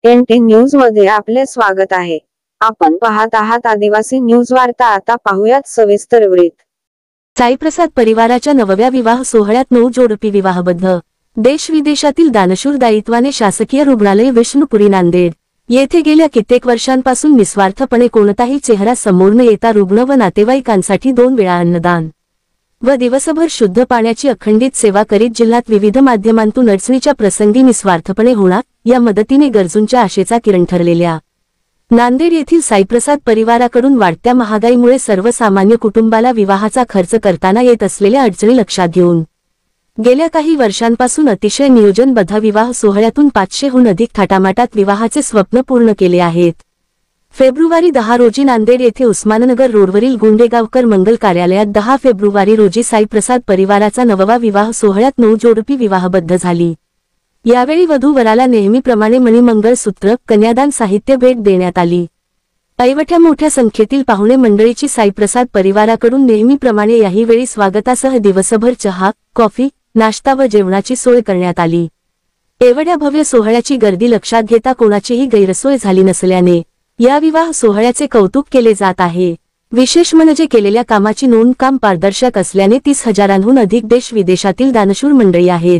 NT news मध्ये आपले स्वागत आहे। आपण पाहत आहात आदिवासी न्यूज वार्ता। आता पाहूयात सविस्तर वृत्त। साईप्रसाद परिवाराच्या नवव्या विवाह सोहळ्यात 9 जोडपी विवाहबद्ध। देश विदेशातील दानशूर दायित्वाने शासकीय रुग्णालय विष्णुपुरी नांदेड येथे गेल्या कित्येक वर्षांपासून निस्वार्थपणे कोणताही चेहरा समोर न येता रुग्ण व नातेवाईकांसाठी 2 वेळा अन्नदान व दिवसभर शुद्ध पाण्याची अखंडित सेवा करीत जिल्ह्यात विविध माध्यमांतून अडचणीच्या प्रसंगी निस्वार्थपणे होणार या मदतीने गरजूंच्या आशेचा किरण ठरलेल्या नांदेड येथील साईप्रसाद परिवाराकडून वाढत्या महागाईमुळे सर्वसामान्य कुटुंबाला विवाहाचा खर्च करताना येत असलेल्या अडचणी लक्षात घेऊन गेल्या काही वर्षांपासून अतिशय नियोजनबद्ध विवाह सोहळ्यातून 500हून अधिक थाटामाटात विवाहाचे स्वप्न पूर्ण केले आहेत। फेब्रुवारी 10 रोजी नांदेड येथे उस्माननगर रोडवरील गुंडेगावकर मंगल कार्यालयात 10 फेब्रुवारी रोजी साईप्रसाद परिवाराचा नववा विवाह सोहळ्यात 9 जोडपी विवाहबद्ध झाली। यावेळी वधू-वराला नेहमीप्रमाणे मणिमंगळसूत्र, कन्यादान साहित्य भेट देण्यात आली। ऐवढ्या मोठ्या संख्येतील पाहुणे मंडळीची साईप्रसाद परिवाराकडून नेहमीप्रमाणे याही वेळी स्वागतासह दिवसभर चहा, कॉफी, नाश्ता व जेवणाची सोय करण्यात आली। एवढ्या भव्य सोहळ्याची गर्दी लक्षात घेता कोणाचीही गैरसोय झाली नसल्याने या विवाह सोहळ्याचे कौतुक केले जात आहे। विशेष म्हणजे केलेल्या कामाची नोंद काम पारदर्शक असल्याने 30,000हून अधिक देश विदेशातील दानशूर मंडळी आहेत।